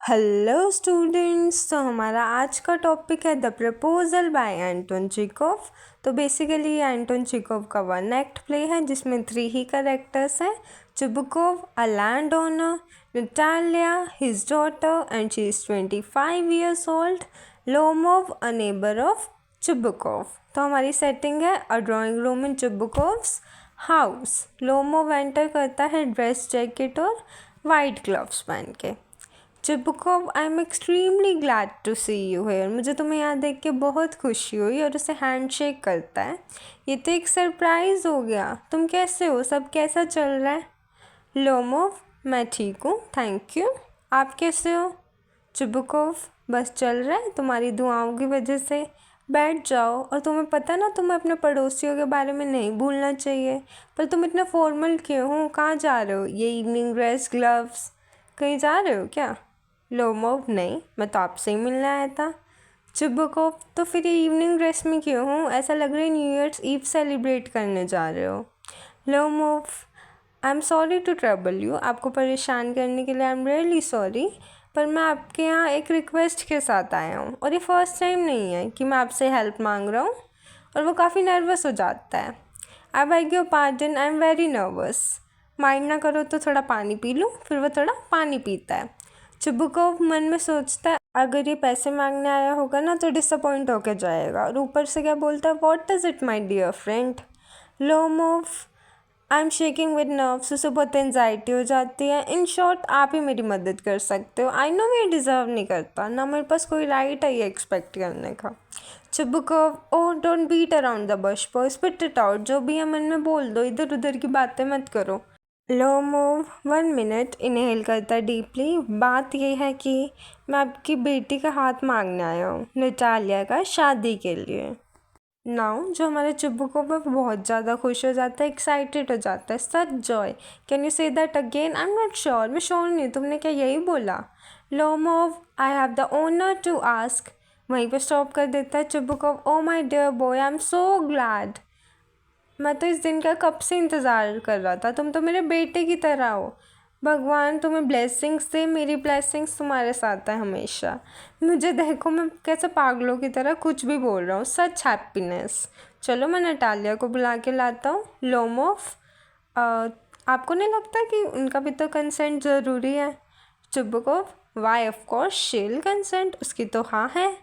Hello students. तो हमारा आज का टॉपिक है the proposal by Anton Chekhov. तो बेसिकली एंटोन चेखव का वन एक्ट प्ले है जिसमें 3 ही कैरेक्टर्स हैं। Chubukov a land owner, Natalia his daughter and she is 25 years old, Lomov a neighbour of Chubukov. तो हमारी सेटिंग है a drawing room in Chubukov's house. Lomov enter करता है ड्रेस जैकेट और वाइट ग्लव्स पहन के। Chubukov, I am extremely glad to see you hair. मुझे तुम्हें यहाँ देख के बहुत खुशी हुई। और उसे हैंडशेक करता है। ये तो एक सरप्राइज़ हो गया। तुम कैसे हो? सब कैसा चल रहा है? लोमोव, मैं ठीक हूँ, थैंक यू। आप कैसे हो? चिबुकोव, बस चल रहा है तुम्हारी दुआओं की वजह से। बैठ जाओ। और तुम्हें पता ना, तुम्हें अपने पड़ोसियों के बारे में नहीं भूलना चाहिए। पर तुम इतना फॉर्मल क्यों हो? कहाँ जा रहे हो? ये इवनिंग ड्रेस, ग्लव्स, कहीं जा रहे हो क्या? लोमोव, नहीं, मैं तो आपसे ही मिलने आया था। चिबुकोव, तो फिर ये इवनिंग ड्रेस में क्यों हूँ? ऐसा लग रहा है न्यू ईयर्स ईव सेलिब्रेट करने जा रहे हो। Lomov, I am sorry to trouble you. आपको परेशान करने के लिए आई एम रियली सॉरी। पर मैं आपके यहाँ एक रिक्वेस्ट के साथ आया हूँ और ये फर्स्ट टाइम नहीं है कि मैं आपसे हेल्प मांग रहा हूँ। और वो काफ़ी नर्वस हो जाता है। I beg your pardon, I am very nervous. Mind ना करो तो थोड़ा पानी पी लूँ। फिर वो थोड़ा पानी पीता है। चिबुकोव मन में सोचता है अगर ये पैसे मांगने आया होगा ना तो डिसअपॉइंट होकर जाएगा। और ऊपर से क्या बोलता है, what is it my dear friend. Lomov, I am shaking with nerves. उसे बहुत एनजाइटी हो जाती है। इन शॉर्ट, आप ही मेरी मदद कर सकते हो। आई नो मैं डिज़र्व नहीं करता ना, मेरे पास कोई राइट है ये एक्सपेक्ट करने का। Chubukov, oh don't beat around the bush boy, spit it out. जो भी है मन में बोल दो, इधर उधर की बातें मत करो। लोमोव 1 मिनट इनहेल करता डीपली। बात यह है कि मैं आपकी बेटी का हाथ मांगने आया हूँ नटालिया का, शादी के लिए। नाउ जो हमारे चिबुकोव है वो बहुत ज़्यादा खुश हो जाता है, एक्साइटेड हो जाता है। Such joy, can you say that again? I am not sure, मैं श्योर नहीं। तुमने क्या यही बोला? Lomov, I have the honour to ask. वहीं पे स्टॉप कर देता है Chubukov. Oh my dear boy, I am so glad. मैं तो इस दिन का कब से इंतज़ार कर रहा था। तुम तो मेरे बेटे की तरह हो। भगवान तुम्हें ब्लेसिंग्स दे। मेरी ब्लेसिंग्स तुम्हारे साथ है हमेशा। मुझे देखो, मैं कैसे पागलों की तरह कुछ भी बोल रहा हूँ। सच हैप्पीनेस। चलो मैं नटालिया को बुला के लाता हूँ। लोमोव, आपको नहीं लगता कि उनका भी तो कंसेंट ज़रूरी है? Chubukov, why of course she will consent. उसकी तो हाँ है।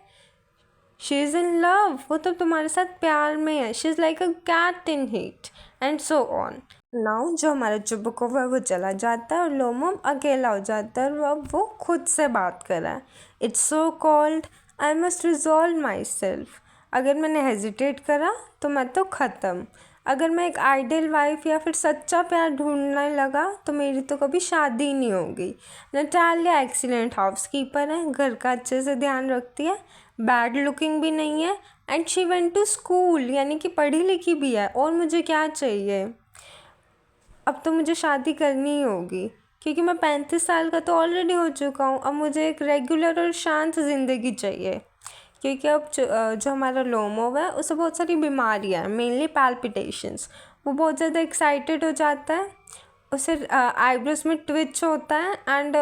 She is in love. वो तो तुम्हारे साथ प्यार में है। She is like a cat in heat and so on. Now जो हमारा चुबुकोव है वो चला जाता है और लोमोव अकेला हो जाता है। और अब वो खुद से बात कर रहा है। It's so called, I must resolve my self. अगर मैंने हेजिटेट करा तो मैं तो ख़त्म। अगर मैं एक आइडियल वाइफ या फिर सच्चा प्यार ढूंढने लगा तो मेरी तो कभी शादी ही नहीं होगी। नटालिया एक्सीलेंट हाउस कीपर है, घर का अच्छे से ध्यान रखती है, बैड लुकिंग भी नहीं है, and she went to school, यानी कि पढ़ी लिखी भी है। और मुझे क्या चाहिए? अब तो मुझे शादी करनी ही होगी क्योंकि मैं 35 साल का तो ऑलरेडी हो चुका हूँ। अब मुझे एक रेगुलर और शांत ज़िंदगी चाहिए क्योंकि अब जो हमारा लोमोव है उसे बहुत सारी बीमारियाँ हैं, मेनली पैल्पिटेशंस। वो बहुत ज़्यादा एक्साइटेड हो जाता है। उसे आईब्रोज में ट्विच होता है एंड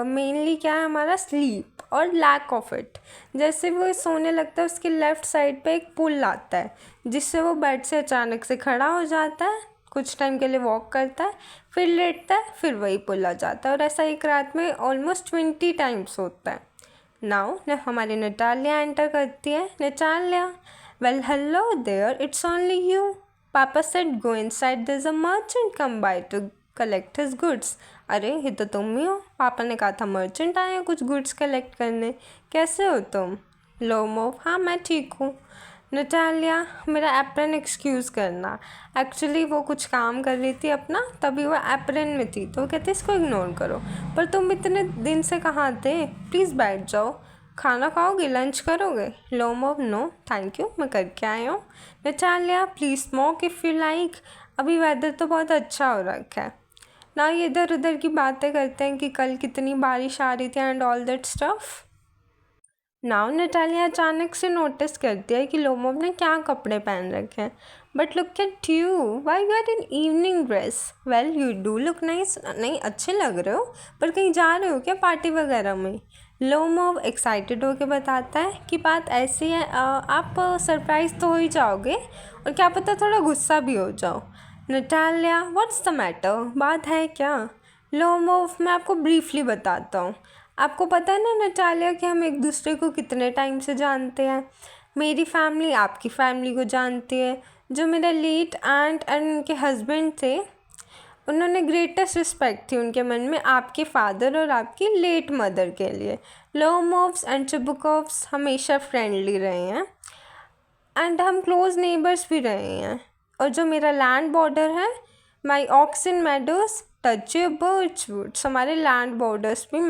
मेनली क्या है हमारा स्लीप और लैक ऑफ इट। जैसे वो सोने लगता है उसकी लेफ़्ट साइड पे एक पुल आता है जिससे वो बेड से अचानक से खड़ा हो जाता है, कुछ टाइम के लिए वॉक करता है, फिर लेटता है, फिर वही पुल आ जाता है। और ऐसा एक रात में ऑलमोस्ट 20 टाइम्स होता है। नाउ हमारी नटालिया एंटर करती है। Natalia, well hello there, it's only you. Papa said go inside, there is a merchant come by to collect his goods. अरे ये तो तुम ही हो। पापा ने कहा था मर्चेंट आए हैं कुछ गुड्स कलेक्ट करने। कैसे हो तुम? लोमोव, हाँ मैं ठीक हूँ। नटालिया, मेरा एप्रन एक्सक्यूज़ करना। एक्चुअली वो कुछ काम कर रही थी अपना, तभी वो एप्रन में थी तो वो कहते इसको इग्नोर करो। पर तुम इतने दिन से कहाँ थे? प्लीज़ बैठ जाओ। खाना खाओगे? लंच करोगे? लोमोव, नो थैंक यू, मैं करके आया हूँ। Natalia, please smoke if you like. अभी वेदर तो बहुत अच्छा हो रखा है ना। ये इधर उधर की बातें करते हैं कि कल कितनी बारिश आ रही थी and all that stuff. Now Natalia अचानक से नोटिस करती है कि लोमोव ने क्या कपड़े पहन रखे हैं। But look at you, why you are in evening dress? Well you do look nice. नहीं अच्छे लग रहे हो, पर कहीं जा रहे हो क्या पार्टी वगैरह में? लोमोव एक्साइटेड होकर बताता है कि बात ऐसी है, आप सरप्राइज तो हो ही जाओगे और क्या पता थोड़ा गुस्सा भी हो जाओ। Natalia, what's the matter? बात है क्या? लोमोव, मैं आपको ब्रीफली बताता हूँ। आपको पता है ना नटालिया कि हम एक दूसरे को कितने टाइम से जानते हैं। मेरी फैमिली आपकी फैमिली को जानती है। जो मेरा लेट आंट एंड उनके हस्बैंड थे, उन्होंने ग्रेटेस्ट रिस्पेक्ट थी उनके मन में आपके फादर और आपकी लेट मदर के लिए। लोमोव्स एंड चिबुकोव्स हमेशा फ्रेंडली रहे हैं एंड हम क्लोज नेबर्स भी रहे हैं। और जो मेरा लैंड बॉर्डर है, my oxen meadows touch birch woods, हमारे लैंड बॉर्डर्स भी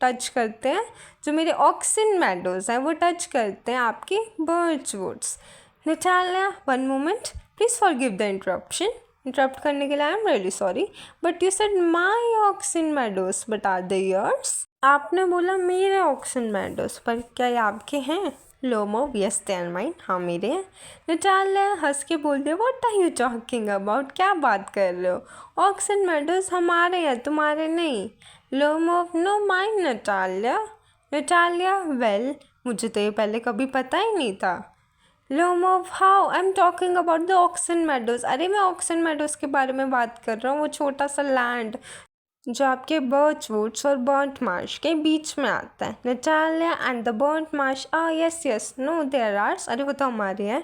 टच करते हैं। जो मेरे ऑक्सन मेडोज हैं वो टच करते हैं आपकी birch woods. Natalia, one moment please forgive the interrupt करने के लिए I am really sorry, but you said my oxen meadows but are they yours? आपने बोला मेरे ऑक्सन मेडोज, पर क्या ये आपके हैं? Lomov, yes they are mine, हाँ मेरे हैं। नटालिया हंस के बोलते, what are you talking about? क्या बात कर रहे हो? ऑक्सन मेडोज हमारे हैं, तुम्हारे नहीं। Lomov, no mine Natalia. Natalia, well मुझे तो ये पहले कभी पता ही नहीं था। Lomov, how? I am talking about the oxen meadows. अरे मैं ऑक्सन मेडोज के बारे में बात कर रहा हूँ, वो छोटा सा लैंड जो आपके बर्च वुड्स और बर्न्ट मार्श के बीच में आता है। Natalia, and the burnt marsh, yes yes, no they're ours, अरे वो तो हमारे हैं।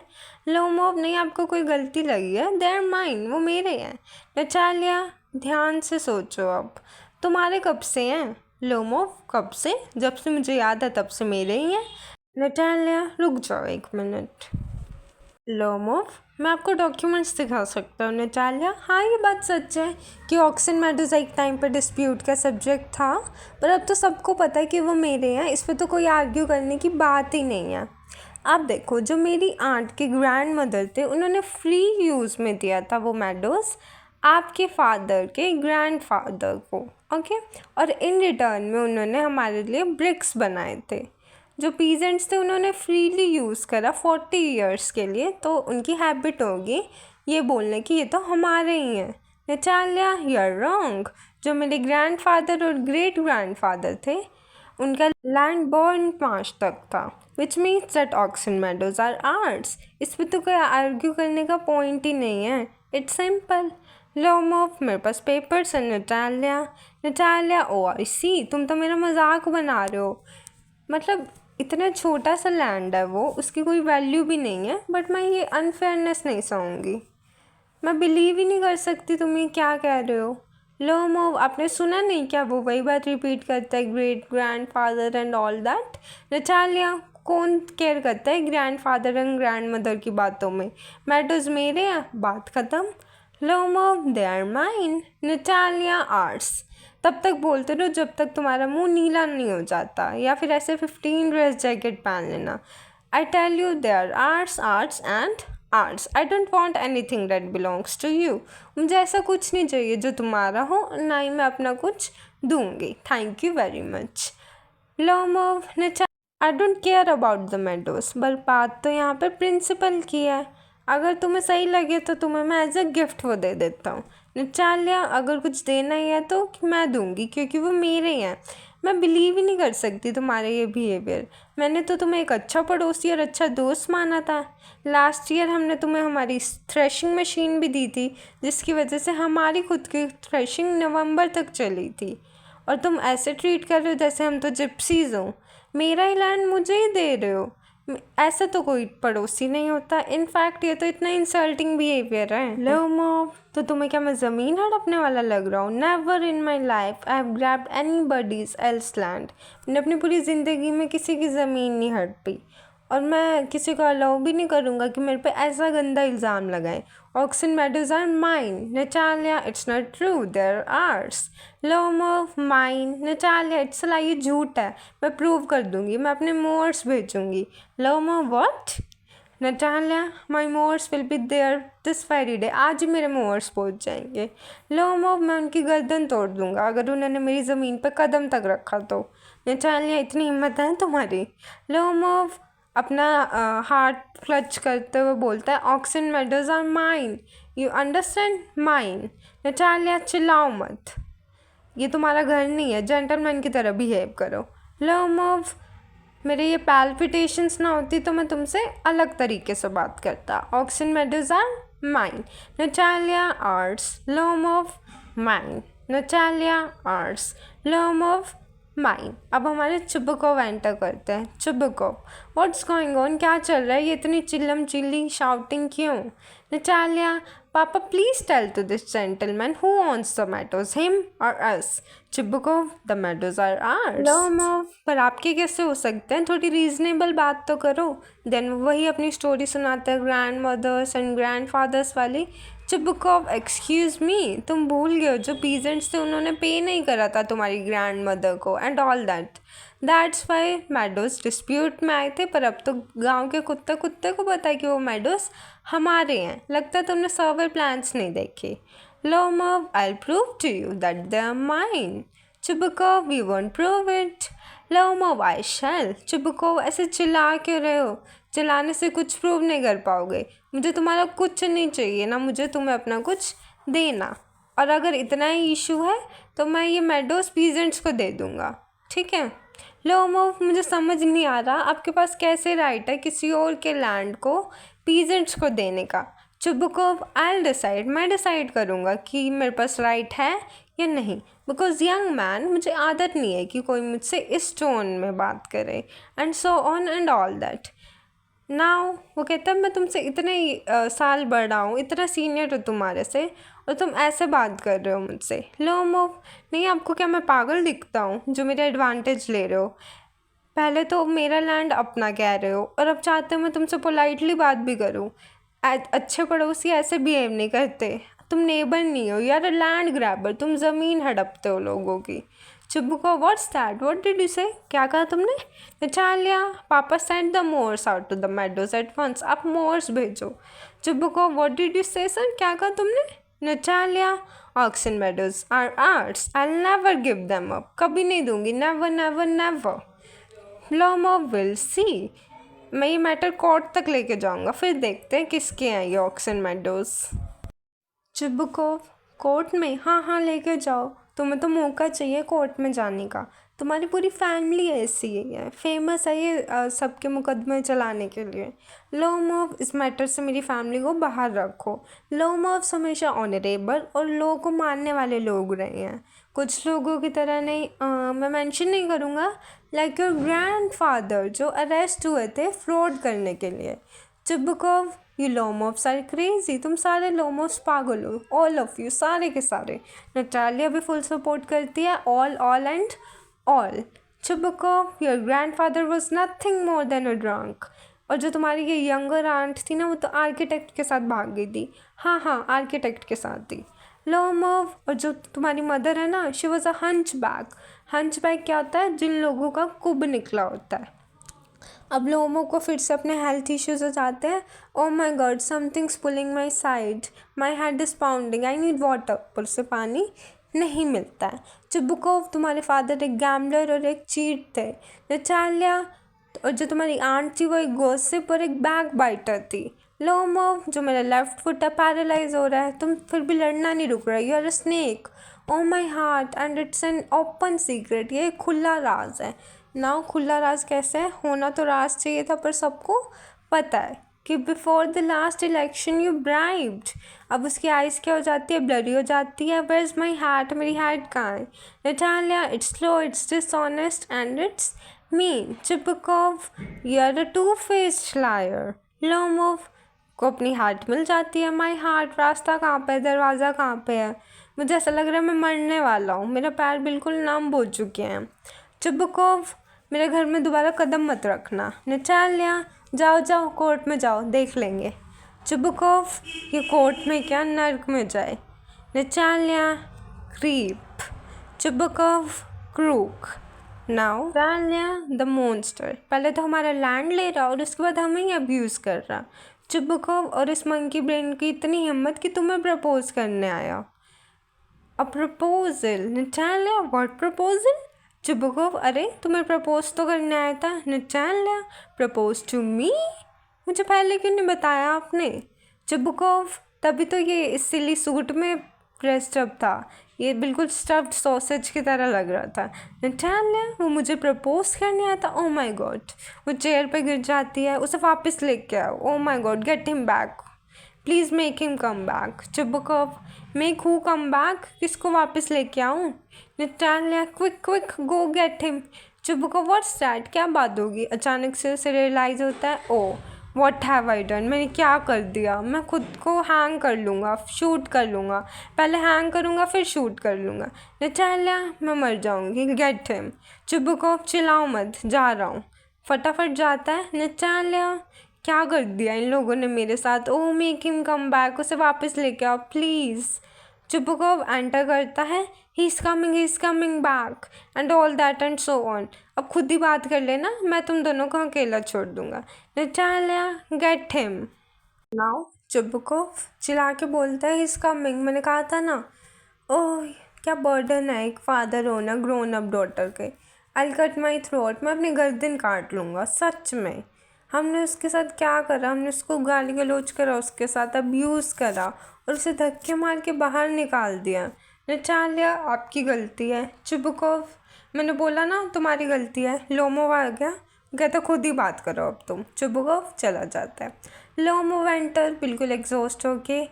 लोमोव, नहीं आपको कोई गलती लगी है, देयर माइन, वो मेरे हैं। नटालिया, ध्यान से सोचो अब, तुम्हारे कब से हैं? लोमोव, कब से? जब से मुझे याद है तब से मेरे ही हैं। नटालिया, रुक जाओ एक मिनट। लोमोव, मैं आपको डॉक्यूमेंट्स दिखा सकता हूँ। नटालिया, हाँ ये बात सच है कि ऑक्सन मेडोज एक टाइम पर डिस्प्यूट का सब्जेक्ट था, पर अब तो सबको पता है कि वो मेरे हैं, इस पर तो कोई आर्ग्यू करने की बात ही नहीं है। आप देखो, जो मेरी आंट के ग्रैंड मदर थे उन्होंने फ्री यूज़ में दिया था वो मेडोज आपके फादर के ग्रैंड फादर को, ओके, और इन रिटर्न में उन्होंने हमारे लिए ब्रिक्स बनाए थे। जो पीजेंट्स थे उन्होंने फ्रीली यूज़ करा 40 ईयर्स के लिए, तो उनकी हैबिट होगी ये बोलने की ये तो हमारे ही हैं। Natalia, you are wrong. जो मेरे ग्रैंडफादर और ग्रेट ग्रैंडफादर थे उनका लैंड बर्न्ट मार्श तक था, which means that oxen meadows are ours. इस पर तो कोई आर्ग्यू करने का पॉइंट ही नहीं है, इट्स सिंपल। लोमोव, मेरे पास पेपर्स है। नटालिया, नटालिया, ओ आई सी, तुम तो मेरा मजाक बना रहे हो। मतलब इतना छोटा सा लैंड है वो, उसकी कोई वैल्यू भी नहीं है, बट मैं ये अनफेयरनेस नहीं सहूँगी। मैं बिलीव ही नहीं कर सकती तुम ये क्या कह रहे हो। लोमोव, आपने सुना नहीं क्या? वो वही बात रिपीट करता है, great grandfather and all that. Natalia, कौन केयर करता है grandfather and grandmother की बातों में? मेडोज मेरे हैं, बात ख़त्म। Lomov, they are mine. Natalia, ours. तब तक बोलते रहो जब तक तुम्हारा मुंह नीला नहीं हो जाता, या फिर ऐसे 15 ड्रेस जैकेट पहन लेना। I tell you, they are ours, ours and ours. I don't want anything that belongs to you. मुझे ऐसा कुछ नहीं चाहिए जो तुम्हारा हो, ना ही मैं अपना कुछ दूंगी। Thank you very much. Lomov, I don't care about the meadows, पर बात तो यहाँ पर प्रिंसिपल की है। अगर तुम्हें सही लगे तो तुम्हें मैं एज अ गिफ्ट वो दे देता हूँ। नटालिया, अगर कुछ देना ही है तो मैं दूंगी क्योंकि वो मेरे हैं। मैं बिलीव ही नहीं कर सकती तुम्हारे ये बिहेवियर। मैंने तो तुम्हें एक अच्छा पड़ोसी और अच्छा दोस्त माना था। लास्ट ईयर हमने तुम्हें हमारी थ्रेशिंग मशीन भी दी थी, जिसकी वजह से हमारी खुद की थ्रेशिंग नवंबर तक चली थी, और तुम ऐसे ट्रीट कर रहे हो जैसे हम तो जिप्सीज हों। मेरा ही लैंड मुझे ही दे रहे हो। ऐसा तो कोई पड़ोसी नहीं होता। इनफैक्ट ये तो इतना इंसल्टिंग बिहेवियर है। लोमोव, तो तुम्हें क्या मैं ज़मीन हड़पने वाला लग रहा हूँ? Never in my life I have grabbed anybody's else land. मैंने अपनी पूरी ज़िंदगी में किसी की ज़मीन नहीं हड़पी, और मैं किसी को अलाउ भी नहीं करूँगा कि मेरे पे ऐसा गंदा इल्ज़ाम लगाएं। Oxen meadows are mine. Natalia, it's not true, they're ours. Lomov, mine. Natalia, it's lie, ये झूठ है, मैं प्रूव कर दूँगी, मैं अपने मोर्स भेजूँगी। Lomov, what? Natalia, my mowers will be there this very day. आज ही मेरे मोर्स पहुँच जाएंगे। लोमोव, मैं उनकी गर्दन तोड़ दूँगा अगर उन्होंने मेरी ज़मीन पर कदम तक रखा तो। नटालिया, इतनी हिम्मत है तुम्हारी? लोमोव, अपना हार्ट क्लच करते हुए बोलता है Oxen meadows are mine, you understand, mine. Natalia चिल्लाओ मत, ये तुम्हारा घर नहीं है, जेंटलमैन की तरह बिहेव करो। लोमोव, मेरे ये पैल्पिटेशंस ना होती तो मैं तुमसे अलग तरीके से बात करता। Oxen meadows are mine, Natalia ours, Lomov mine, Natalia ours, Lomov mine. अब हमारे चुबुकोव एंटर करते हैं। चुबुकोव, व्हाट्स गोइंग ऑन, क्या चल रहा है, ये इतनी चिल्लम चिल्ली शाउटिंग क्यों? Natalia, papa please tell to this gentleman who owns the meadows, him or us? Chubukov, the meadows are ours. Lomov, पर आपके कैसे हो सकते हैं, थोड़ी रीजनेबल बात तो करो। देन वही अपनी स्टोरी सुनाता है grandmothers and grandfathers वाली। चुबुकोव, एक्सक्यूज मी, तुम भूल गए हो जो पीजेंट्स थे उन्होंने पे नहीं करा था तुम्हारी ग्रैंड मदर को and all that. That's why meadows dispute में आए थे, पर अब तो गांव के कुत्ते कुत्ते को पता है कि वो मेडोज हमारे हैं। लगता है तुमने सर्वे प्लान्स नहीं देखे। Lomov, I prove to you that they are mine. Chubukov, we won't prove it. Lomov, I shall. Chubukov, ऐसे चिल्ला क्यों रहे हो, चिल्लाने से कुछ प्रूव नहीं कर पाओगे। मुझे तुम्हारा कुछ नहीं चाहिए, ना मुझे तुम्हें अपना कुछ देना, और अगर इतना ही इशू है तो मैं ये मेडोज पीजेंट्स को दे दूँगा, ठीक है? लोमोव, मुझे समझ नहीं आ रहा आपके पास कैसे राइट है किसी और के लैंड को पीजेंट्स को देने का। चुबुकोव, आई डिसाइड, मैं डिसाइड करूँगा कि मेरे पास राइट है या नहीं, बिकॉज यंग मैन, मुझे आदत नहीं है कि कोई मुझसे इस टोन में बात करे and so on and all that. Now वो कहता है मैं तुमसे इतने साल बड़ा हूँ, इतना सीनियर हूँ तुम्हारे से, और तुम ऐसे बात कर रहे हो मुझसे। लोमोव, नहीं आपको क्या मैं पागल दिखता हूँ जो मेरा एडवांटेज ले रहे हो? पहले तो मेरा लैंड अपना कह रहे हो, और अब चाहते हो मैं तुमसे पोलाइटली बात भी करूँ। अच्छे पड़ोसी ऐसे बिहेव नहीं करते, तुम नेबर नहीं हो, यार लैंड ग्रैबर, तुम ज़मीन हड़पते हो लोगों की। Chubukov, what's that, what did you say, क्या कहा तुमने? Natalia, papa send the mowers out to the meadows at once, आप मोर्स भेजो। Chubukov, what did you say sir, क्या कहा तुमने? Natalia, oxen meadows are ours, I never give them up, कभी नहीं दूंगी, never never never. Lomov, we'll see, मैं ये मैटर कोर्ट तक लेके जाऊंगा, फिर देखते हैं किसके हैं ये ऑक्सन मेडोज। चुबुकोव, कोर्ट में? हाँ हाँ लेके जाओ, तुम्हें तो मौका चाहिए कोर्ट में जाने का, तुम्हारी पूरी फैमिली ऐसी ही है, फेमस है ये सबके मुकदमे चलाने के लिए। लोमोव, इस मैटर से मेरी फैमिली को बाहर रखो। लोमोव हमेशा ऑनरेबल और लोगों को मानने वाले लोग रहे हैं, कुछ लोगों की तरह नहीं। मैं मेंशन नहीं करूँगा, लाइक योर ग्रैंडफादर जो अरेस्ट हुए थे फ्रॉड करने के लिए। चुबुकोव, यू लोमोव्स आर क्रेजी, तुम सारे लोमोव्स पागल हो, ऑल ऑफ यू, सारे के सारे। नटालिया भी फुल सपोर्ट करती है, all and all. Chubukov, your grandfather was nothing more than a drunk, और जो तुम्हारी ये यंगर आंट थी ना वो तो आर्किटेक्ट के साथ भाग गई थी। हाँ हाँ आर्किटेक्ट के साथ थी। लोमोव, और जो तुम्हारी मदर है ना, she was a hunchback. Hunchback क्या होता है, जिन लोगों का कुब निकला होता है। अब लोमोव को फिर से अपने हेल्थ इश्यूज हो जाते हैं। Oh my god, something's pulling my side, my head is pounding, I need water, पर से पानी नहीं मिलता है। चुबुकोव, तुम्हारे फादर एक गैम्बलर और एक चीट थे। नटालिया, और जो तुम्हारी आंट थी वो एक गॉसिप और एक बैक बाइटर थी। लोमोव, जो मेरा लेफ्ट फुट है पैरालाइज हो रहा है, तुम फिर भी लड़ना नहीं रुक रहा, you are a snake. Oh my heart, and it's an open secret, ये खुला राज है। ना खुला राज कैसे है, होना तो राज चाहिए था, पर सबको पता है कि before the last election you bribed. अब उसकी आइज़ क्या हो जाती है, ब्लरी हो जाती है। वेयर इज़ माई हैट, मेरी हैट कहाँ है? Natalia, it's low, it's dishonest and it's mean. Chubukov, you are a two faced liar. Lomov को अपनी हार्ट मिल जाती है। माई हार्ट, रास्ता कहाँ पे है, दरवाज़ा कहाँ पे है? मुझे ऐसा लग रहा है मैं मरने वाला हूँ, मेरे पैर बिल्कुल नम हो चुके हैं। चुबुकोव, मेरे घर में दोबारा कदम मत रखना। नटालिया, जाओ जाओ कोर्ट में जाओ, देख लेंगे। चुबुकोव, ये कोर्ट में क्या, नर्क में जाए। Natalia, creep. Chubukov, crook. Now Natalia, the monster, पहले तो हमारा लैंड ले रहा और उसके बाद हमें ही अब्यूज़ कर रहा। चुबुकोव, और इस मंकी ब्रेन की इतनी हिम्मत कि तुम्हें प्रपोज करने आया। A proposal? Natalia, what proposal? Chubukov, अरे तुम्हें प्रपोज तो करने आया था। Natalia, propose to me? मुझे पहले क्यों नहीं बताया आपने? चुबुकोव, तभी तो ये इस सिली सूट में ड्रेस्ड अप था, ये बिल्कुल स्टफ्ड सॉसेज की तरह लग रहा था। नटालिया, वो मुझे प्रपोज करने आया था? Oh my god. वो चेयर पे गिर जाती है, उसे वापस लेके आओ। Oh my god, get him back, please make him come back. Chubukov, make who come back? किसको वापस लेके आऊँ? Natalia, quick quick, go get him. Chubukov, what's that? क्या बात होगी? अचानक से उसे रियलाइज़ होता है, oh what have I done, मैंने क्या कर दिया? मैं खुद को हैंग कर लूँगा, शूट कर लूँगा, पहले हैंग करूँगा फिर शूट कर लूँगा। नटालिया, मैं मर जाऊँगी, गेट हिम। चुबुकोव, चिल्लाओ मत, जा रहा हूँ। फटाफट जाता है। नटालिया, क्या कर दिया इन लोगों ने मेरे साथ? ओ मेक हिम कम बैक, उसे वापस लेके आओ प्लीज़। चुबुकोव एंटर करता है। He is coming back and all that and so on. अब खुद ही बात कर लेना, मैं तुम दोनों को अकेला छोड़ दूंगा। Natalia, get him now. Chubukov चिल्ला के बोलता है, ही इज़ कमिंग, मैंने कहा था ना। ओह, क्या बर्डन है एक फादर होना ग्रोन अप डॉटर के। आई कट माई थ्रोट, मैं अपनी गर्दन काट लूँगा, सच में। हमने उसके साथ क्या करा? हमने उसको गाली गलौज करा, उसके साथ अब्यूज़ करा और उसे धक्के मार के बाहर निकाल दिया। नटालिया, आपकी गलती है। चुबुकोव, मैंने बोला ना तुम्हारी गलती है। लोमोव आ गया, कहता खुद ही बात करो अब तुम। चुबुकोव चला जाता है। लोमोव एंटर, बिल्कुल एग्जॉस्ट होके।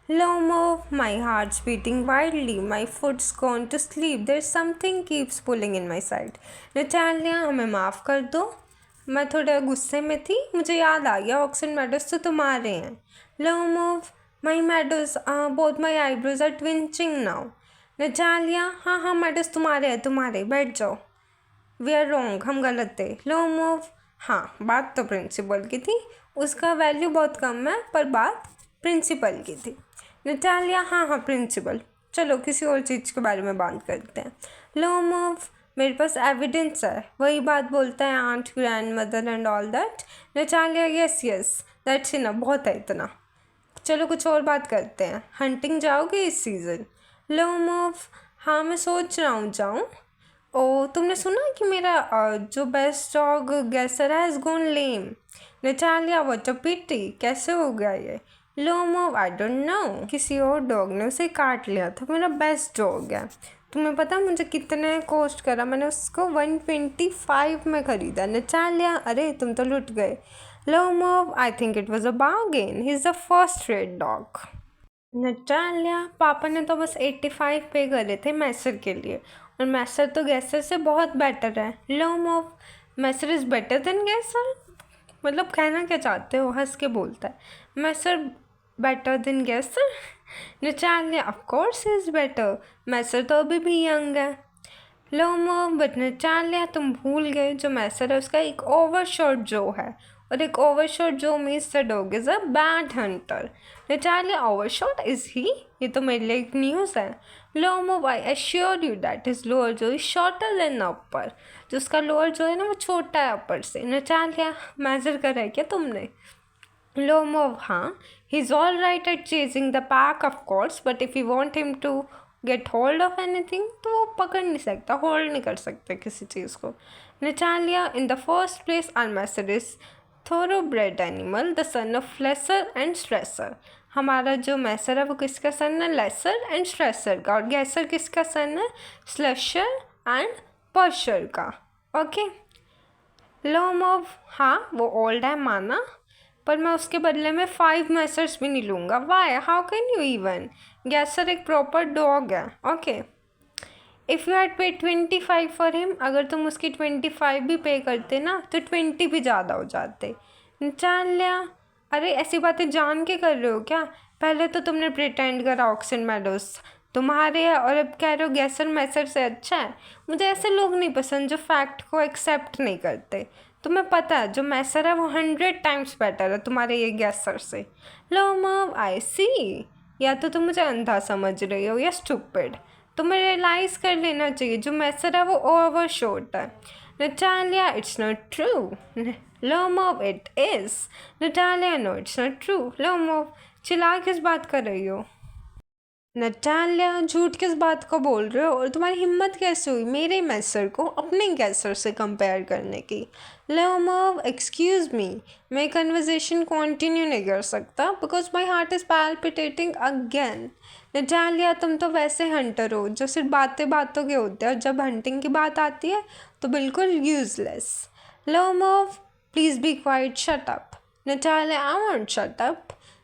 Lomov, my heart's beating wildly, my foot's gone to sleep, there's something keeps pulling in my side. Natalia, हमें माफ़ कर दो, मैं थोड़ा गुस्से में थी, मुझे याद आ गया ऑक्सन मेडोज तो तुम्हारे हैं। Lomov, my meadows, both my eyebrows are twitching now. Natalia, हाँ हाँ मेडोज तुम्हारे हैं, तुम्हारे, बैठ जाओ। वी आर रॉन्ग, हम गलत थे। लोमोव, हाँ बात तो प्रिंसिपल की थी, उसका वैल्यू बहुत कम है, पर बात प्रिंसिपल की थी। नटालिया, हाँ हाँ प्रिंसिपल, चलो किसी और चीज़ के बारे में बात करते हैं। लोमोव, मेरे पास एविडेंस है, वही बात बोलता है, aunt, grandmother and all that. Natalia, yes yes that's enough, बहुत है इतना, चलो कुछ और बात करते हैं। हंटिंग जाओगे इस सीज़न? लोमोव, हाँ मैं सोच रहा हूँ जाऊँ। ओ, तुमने सुना कि मेरा जो बेस्ट डॉग गैसर है has gone lame? Natalia, what a pity, कैसे हो गया ये? लोमोव, आई डोंट नो, किसी और डॉग ने उसे काट लिया था, मेरा बेस्ट डॉग है। तुम्हें पता मुझे कितने कॉस्ट करा? मैंने उसको 125 में ख़रीदा। नटालिया, अरे तुम तो लुट गए। Lomov, I think it was a bargain, he is the first rate dog. Natalia, papa ने तो बस 85 पे करे थे मैसर के लिए, और मैसर तो गैसर से बहुत बेटर है। Lomov, Misser is better than Guesser? मतलब कहना क्या चाहते हो? हंस के बोलता है, Misser better than Guesser? Natalia, of course is better, Misser तो अभी भी यंग है। लोमोव, बट नटालिया तुम भूल गए, जो मैसर है उसका एक ओवरशॉट जो है, और एक ओवरशॉट जो means the dog is a bad hunter. Natalia, overshot is he? ये तो मेरे लिए एक न्यूज़ है। Lomov, I assure you that is lower जो इज शॉर्टर देन अपर, जो उसका लोअर जो है ना वो छोटा है अपर से। नटालिया, मेजर करा है क्या तुमने? लोमोव, हाँ, he is all right at chasing the pack of course, but if you want him to get hold of anything तो वो पकड़ नहीं सकता, होल्ड नहीं कर सकता किसी चीज़ को। Natalia, in the first place our Misser is thoroughbred animal, the son of Lesser and Stresser. हमारा जो मैसर है वो किसका सन है? लेसर एंड स्ट्रेसर का। और गैसर किसका सन है? स्लेशर एंड पर्शर का। ओके। लोमोव, हाँ वो ओल्ड है माना, पर मैं उसके बदले में 5 मैसर्स भी नहीं लूँगा। Why, how can you even? Guesser एक प्रॉपर डॉग है। Okay. If you had pay 25 for him, अगर तुम उसकी 25 भी पे करते ना तो 20 भी ज़्यादा हो जाते। जान लिया, अरे ऐसी बातें जान के कर रहे हो क्या? पहले तो तुमने प्रिटेंड करा ऑक्सन मेडोज तुम्हारे है, और अब कह रहे हो गैसर मैसर से अच्छा है। मुझे ऐसे लोग नहीं पसंद जो फैक्ट को एक्सेप्ट नहीं करते। तुम्हें पता है जो मैसर है वो 100 टाइम्स बेटर है तुम्हारे ये गैसर से। लोमोव, आई सी, या तो तुम मुझे अंधा समझ रही हो या स्टूपिड। तुम्हें रियलाइज़ कर लेना चाहिए जो मैसर है वो ओवर शॉट है। Natalia, it's not true. Lomov, it is. Natalia, no it's not true. Lomov, चिल्ला किस बात कर रही हो? नटालिया, झूठ किस बात को बोल रहे हो और तुम्हारी हिम्मत कैसे हुई मेरे मैसर को अपने गैसर से कंपेयर करने की। लेओमोव, एक्सक्यूज़ मी, मैं कन्वर्सेशन कंटिन्यू नहीं कर सकता because my heart is palpitating again. Natalia, तुम तो वैसे हंटर हो जो सिर्फ बातें बातों के होते हैं और जब हंटिंग की बात आती है तो बिल्कुल useless. Lomov, please be quiet, shut up. Natalia, I won't shut up.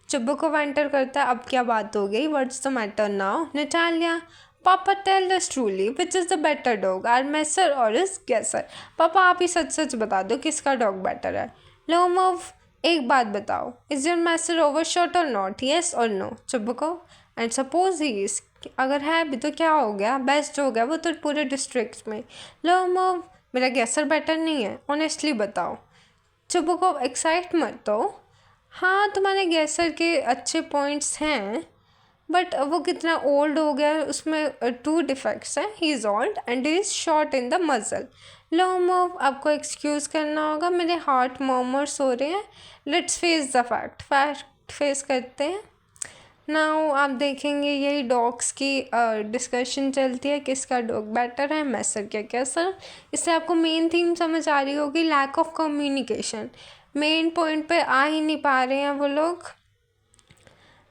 Chubbu को वेंटर करता है, अब क्या बात हो गई, what's the matter now. Natalia, papa tell us truly which is the better dog, our Misser or is गैसर। पापा आप ही सच सच बता दो किसका डॉग बेटर है। लेओमोव, एक बात बताओ, is your masher over shot और नॉट, येस और नो। चुब्बू को, एंड सपोज ही इज, अगर है भी तो क्या हो गया, बेस्ट हो गया वो तो पूरे डिस्ट्रिक्ट में। लेओमोव, मेरा गैसर बेटर नहीं है, ऑनेस्टली बताओ। चुब्बू को, एक्साइट मत हो, हाँ तुम्हारे गैसर के अच्छे पॉइंट्स हैं बट वो कितना ओल्ड हो गया है, उसमें 2 डिफेक्ट्स हैं, he is old and he is short in the muscle. Lomov, आपको एक्सक्यूज़ करना होगा, मेरे हार्ट मर्मर्स हो रहे हैं, let's face the fact face करते हैं। नाउ आप देखेंगे यही डॉग्स की डिस्कशन चलती है, किसका डॉग बेटर है, मैसर क्या कैसर। इससे आपको मेन थीम समझ आ रही होगी, lack of communication, main point पे आ ही नहीं पा रहे हैं वो लोग।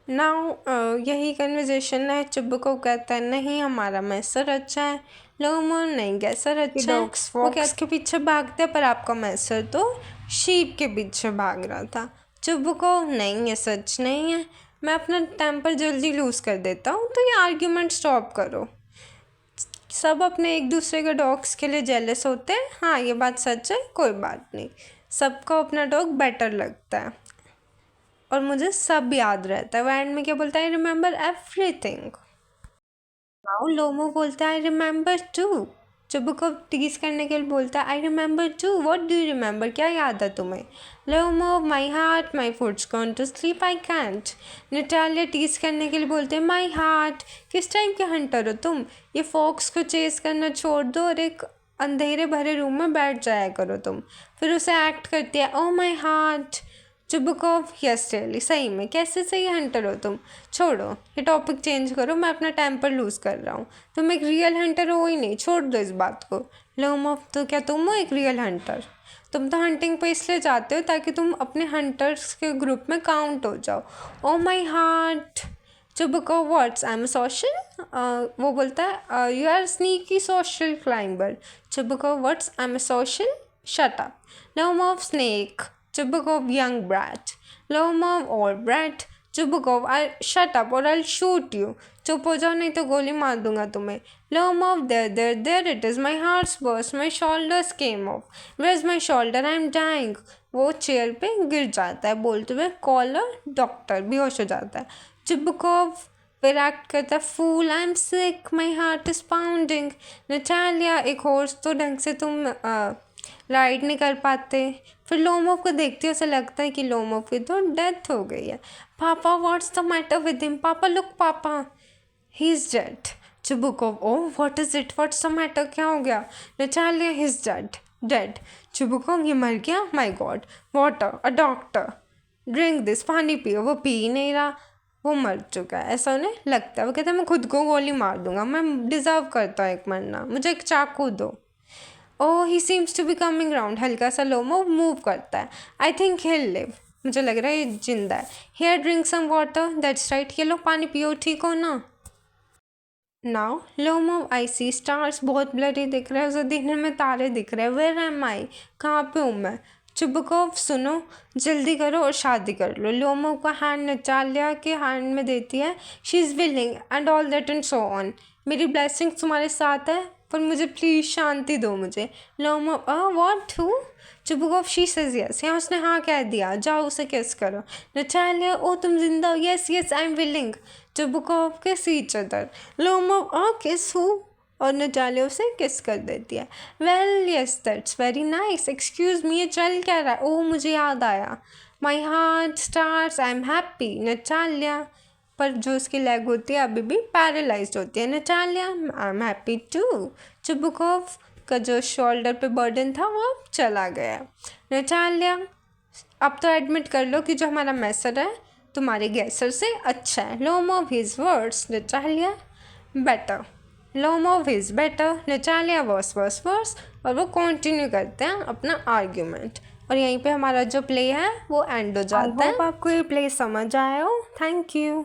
नाउ यही कन्वर्जेशन है, चुब्बू को कहता है नहीं हमारा मैसर अच्छा है। लेओमोव, नहीं गैसर अच्छा है। डॉग्स फॉक्स के पीछे भागते पर आपका मैसर तो शीप के पीछे भाग रहा था। चुब्बू को, नहीं ये सच नहीं है, मैं अपना टेम्पर जल्दी लूज़ कर देता हूँ, तो ये आर्ग्यूमेंट स्टॉप करो। सब अपने एक दूसरे के डॉग्स के लिए जेलस होते हैं, हाँ ये बात सच है, कोई बात नहीं, सबको अपना डॉग बेटर लगता है और मुझे सब याद रहता है। वो एंड में क्या बोलता है, आई रिमेंबर एवरीथिंग। नाउ लोमो बोलता है, आई रिमेंबर टू। चुब्बू को टीज करने के लिए बोलता है, I remember too, what do you remember, क्या याद है तुम्हें। Lomov, my heart, my foot's gone to sleep, I can't. Natalia tease करने के लिए बोलते हैं, माई हार्ट, किस टाइम के हंटर हो तुम, ये फॉक्स को चेस करना छोड़ दो और एक अंधेरे भरे रूम में बैठ जाया करो तुम। फिर उसे एक्ट करती है, ओ माई हार्ट। चुब्बू को, यस रियली, सही में कैसे सही हंटर हो तुम, छोड़ो ये टॉपिक चेंज करो, मैं अपना टेम्पर लूज़ कर रहा हूँ, तुम एक रियल हंटर हो ही नहीं, छोड़ दो इस बात को। लेओमोव, तो क्या तुम हो एक रियल हंटर, तुम तो हंटिंग पे इसलिए जाते हो ताकि तुम अपने हंटर्स के ग्रुप में काउंट हो जाओ। ओ माई हार्ट। चुब्बू को, व्हाट्स, आई एम सोशल। वो बोलता है, you are sneaky social climber. Chubbu को, what's, I am social, shut up. Lomov, snake. Chubbu को, young brat. Leomov, old brat. Chubbu को, shut up or I'll shoot you. चुप हो जाओ नहीं तो गोली मार दूंगा तुम्हें। Leomov, there it is, my heart's burst, my shoulders came off. Where's my shoulder, I'm dying. वो चेयर पे गिर जाता है बोलते हुए, कॉलर डॉक्टर, बेहोश हो जाता है। चुब्बू को फिर एक्ट करता है, fool, I am sick, my heart is pounding. Natalia, एक हॉर्स तो ढंग से तुम राइड नहीं कर पाते। फिर लोमोव को देखते उसे लगता है कि लोमोव की तो डेथ हो गई है। Papa, what's the matter with him, papa look papa, he is dead. Chubbu को, oh what is it, what's the matter, क्या हो गया। Natalia, he is dead. Chubbu को, ये मर गया, my god, water, a doctor, drink this, पानी पियो। वो पी ही नहीं रहा, वो मर चुका है ऐसा उन्हें लगता है। वो कहता है मैं खुद को गोली मार दूंगा, मैं डिज़र्व करता हूँ एक मरना, मुझे एक चाकू दो। Oh he seems to be coming round, हल्का सा लोमो मूव करता है, आई थिंक हिल लिव, मुझे लग रहा है ये जिंदा है। Here drink some water, that's right, ये लो पानी पियो, ठीक हो ना। Now Lomov, I see stars, बहुत ब्लरी दिख रहा है उसे, दिन में तारे दिख रहे हैं, वेयर एम आई, कहाँ पे हूँ मैं। चुब्बू को, सुनो जल्दी करो और शादी कर लो। लोमो का हैंड नटालिया के हैंड में देती है, she is willing and all that and so on, मेरी ब्लेसिंग्स तुम्हारे साथ है पर मुझे प्लीज़ शांति दो मुझे। लोमो, व्हाट हु। चुब्बू को, शी सेज यस, यहाँ उसने हाँ कह दिया, जाओ उसे किस करो। नटालिया, ओ तुम जिंदा हो, yes yes I am willing. Chubbu को, किस ईच अदर। लोमो, किस हु, और नटालिया उसे किस कर देती है। Well yes that's very nice, excuse me, ये चल क्या रहा है, ओह मुझे याद आया, my heart stars, I am happy. Natalia, पर जो उसकी लेग होती है अभी भी पैरालाइज्ड होती है। Natalia, I am happy to. Chubbu का जो शोल्डर पे बर्डन था वो चला गया। नटालिया, अब तो एडमिट कर लो कि जो हमारा मैसर है तुम्हारे गैसर से अच्छा है। Lomov his words, Natalia better. Lomov his better, Natalia worse worse worse. और वो कंटिन्यू करते हैं अपना आर्ग्यूमेंट, और यहीं पे हमारा जो प्ले है वो एंड हो जाता है। आई होप आपको ये प्ले समझ आया हो। Thank you.